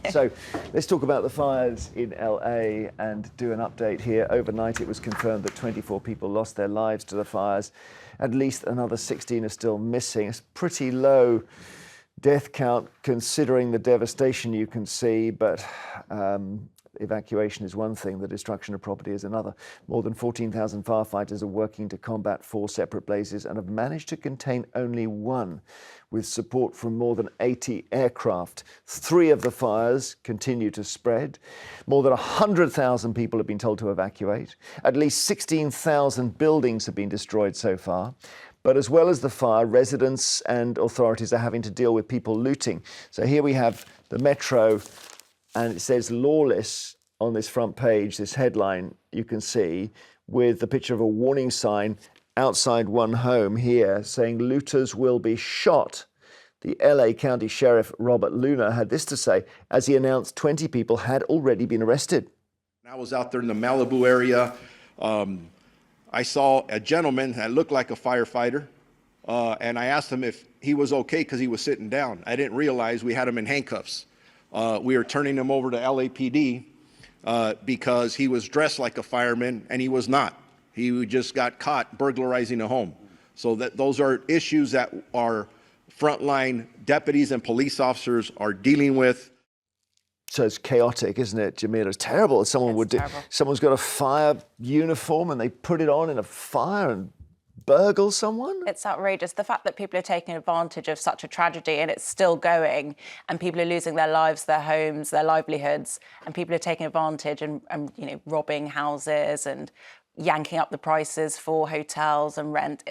So let's talk about the fires in LA and do an update here. Overnight, it was confirmed that 24 people lost their lives to the fires. At least another 16 are still missing. It's pretty low death count considering the devastation you can see, but evacuation is one thing, the destruction of property is another. More than 14,000 firefighters are working to combat 4 separate blazes and have managed to contain only one, with support from more than 80 aircraft. 3 of the fires continue to spread. More than 100,000 people have been told to evacuate. At least 16,000 buildings have been destroyed so far. But as well as the fire, residents and authorities are having to deal with people looting. So here we have the Metro, and it says lawless on this front page, this headline you can see, with the picture of a warning sign outside one home here saying looters will be shot. The LA County Sheriff Robert Luna had this to say as he announced 20 people had already been arrested. I was out there in the Malibu area. I saw a gentleman that looked like a firefighter, and I asked him if he was okay because he was sitting down. I didn't realize we had him in handcuffs. We were turning him over to LAPD because he was dressed like a fireman, and he was not. He just got caught burglarizing a home. So those are issues that our frontline deputies and police officers are dealing with. So it's chaotic, isn't it, Jamila? It's terrible. Someone's got a fire uniform and they put it on in a fire and burgle someone? It's outrageous. The fact that people are taking advantage of such a tragedy and it's still going and people are losing their lives, their homes, their livelihoods, and people are taking advantage and robbing houses and yanking up the prices for hotels and rent.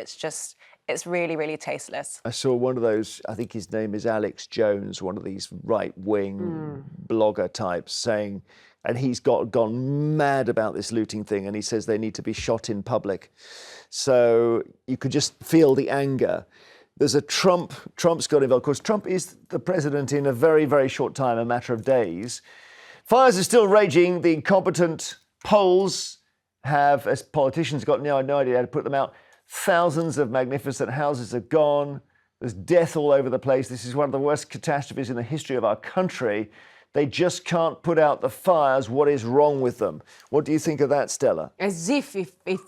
It's really, really tasteless. I saw one of those, I think his name is Alex Jones, one of these right-wing blogger types saying, and he's gone mad about this looting thing, and he says they need to be shot in public. So you could just feel the anger. There's a Trump's got involved. Of course, Trump is the president in a very, very short time, a matter of days. Fires are still raging. The incompetent polls have, as politicians, got no idea how to put them out. Thousands of magnificent houses are gone. There's death all over the place. This is one of the worst catastrophes in the history of our country. They just can't put out the fires. What is wrong with them? What do you think of that, Stella? As if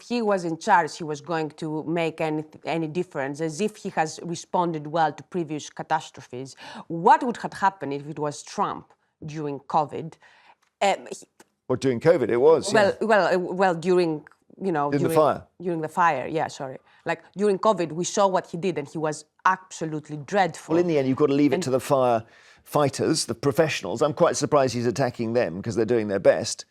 he was in charge, he was going to make any difference, as if he has responded well to previous catastrophes. What would have happened if it was Trump during COVID? During COVID, it was. Well, during... During the fire, yeah, sorry. Like, during COVID, we saw what he did, and he was absolutely dreadful. Well, in the end, you've got to leave it to the firefighters, the professionals. I'm quite surprised he's attacking them, because they're doing their best.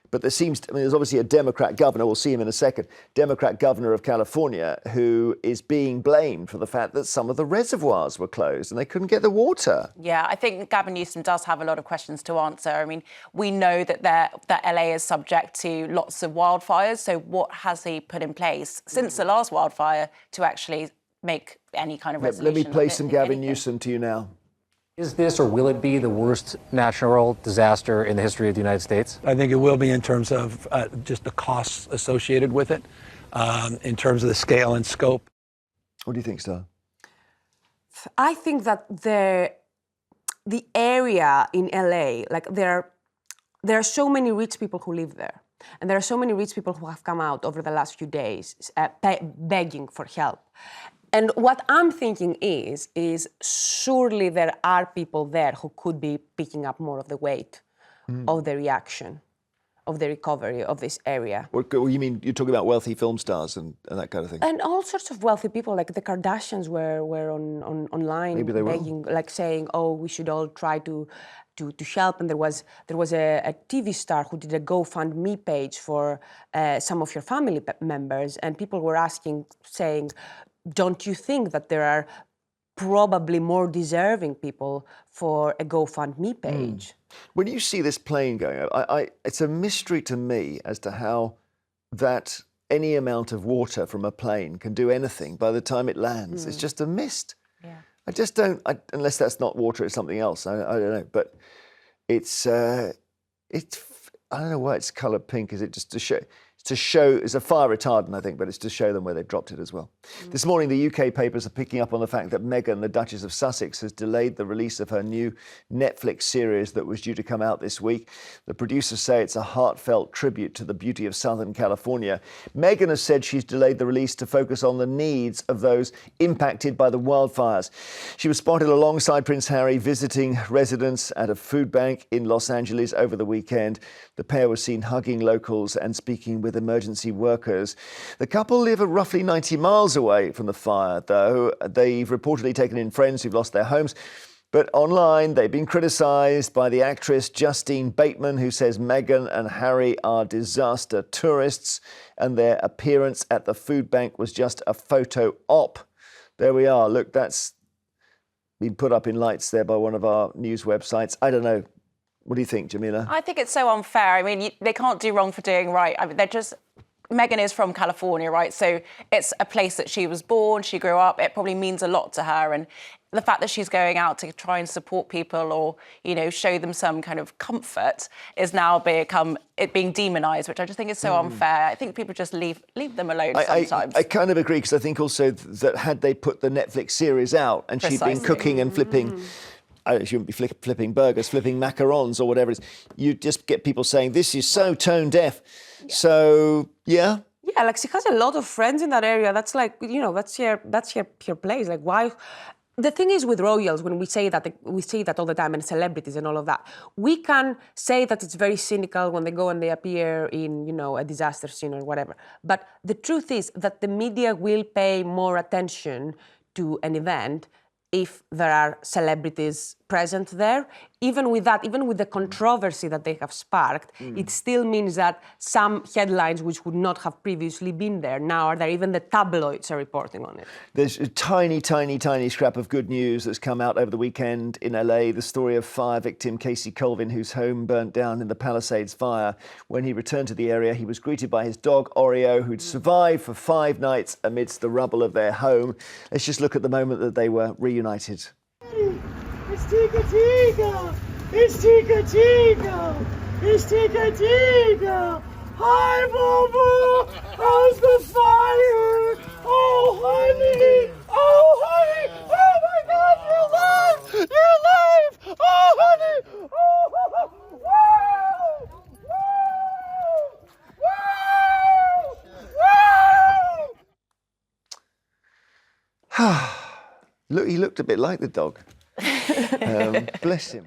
But there's obviously a Democrat governor, we'll see him in a second, Democrat governor of California, who is being blamed for the fact that some of the reservoirs were closed and they couldn't get the water. Yeah, I think Gavin Newsom does have a lot of questions to answer. I mean, we know that LA is subject to lots of wildfires. So what has he put in place since the last wildfire to actually make any kind of resolution? Let me play some Gavin Newsom to you now. Is this, or will it be, the worst natural disaster in the history of the United States? I think it will be in terms of just the costs associated with it, in terms of the scale and scope. What do you think, Star? I think that the area in LA, like there are so many rich people who live there. And there are so many rich people who have come out over the last few days begging for help. And what I'm thinking is surely there are people there who could be picking up more of the weight of the reaction, of the recovery of this area. What you mean, you're talking about wealthy film stars and that kind of thing? And all sorts of wealthy people, like the Kardashians were online Maybe they begging, like saying, oh, we should all try to help. And there was a TV star who did a GoFundMe page for some of your family members, and people were asking, saying, don't you think that there are probably more deserving people for a GoFundMe page? When you see this plane going over, it's a mystery to me as to how that any amount of water from a plane can do anything by the time it lands. It's just a mist. Yeah. I just don't, unless that's not water, it's something else. I don't know. But it's I don't know why it's coloured pink. Is it just to show? to show, it's a fire retardant, I think, but it's to show them where they've dropped it as well. This morning, the UK papers are picking up on the fact that Meghan, the Duchess of Sussex, has delayed the release of her new Netflix series that was due to come out this week. The producers say it's a heartfelt tribute to the beauty of Southern California. Meghan has said she's delayed the release to focus on the needs of those impacted by the wildfires. She was spotted alongside Prince Harry visiting residents at a food bank in Los Angeles over the weekend. The pair was seen hugging locals and speaking with emergency workers. The couple live roughly 90 miles away from the fire, though. They've reportedly taken in friends who've lost their homes. But online, they've been criticised by the actress Justine Bateman, who says Meghan and Harry are disaster tourists and their appearance at the food bank was just a photo op. There we are. Look, that's been put up in lights there by one of our news websites. I don't know. What do you think, Jamila? I think it's so unfair. I mean, they can't do wrong for doing right. I mean, Meghan is from California, right? So it's a place that she was born, she grew up. It probably means a lot to her. And the fact that she's going out to try and support people or, show them some kind of comfort is now being demonised, which I just think is so unfair. I think people just leave them alone sometimes. I kind of agree, because I think also that had they put the Netflix series out and she'd been cooking and flipping... She wouldn't be flipping burgers, flipping macarons or whatever it is. You just get people saying, this is so tone deaf. Yeah. So, yeah. Yeah, like she has a lot of friends in that area. That's like, that's her place. Like, why? The thing is with royals, when we say that all the time, and celebrities and all of that, we can say that it's very cynical when they go and they appear in, a disaster scene or whatever. But the truth is that the media will pay more attention to an event if there are celebrities present there. Even with that, even with the controversy that they have sparked, it still means that some headlines which would not have previously been there now are there. Even the tabloids are reporting on it. There's a tiny, tiny, tiny scrap of good news that's come out over the weekend in LA. The story of fire victim Casey Colvin, whose home burnt down in the Palisades fire. When he returned to the area, he was greeted by his dog, Oreo, who'd survived for 5 nights amidst the rubble of their home. Let's just look at the moment that they were reunited. It's Tika Tika! It's Tika Tika! It's Tika Tika! Hi, Boo! How's the fire? Oh, honey! Oh, honey! Oh, my God! You're alive! You're alive! Oh, honey! Oh, woo! Look, he looked a bit like the dog. Bless him.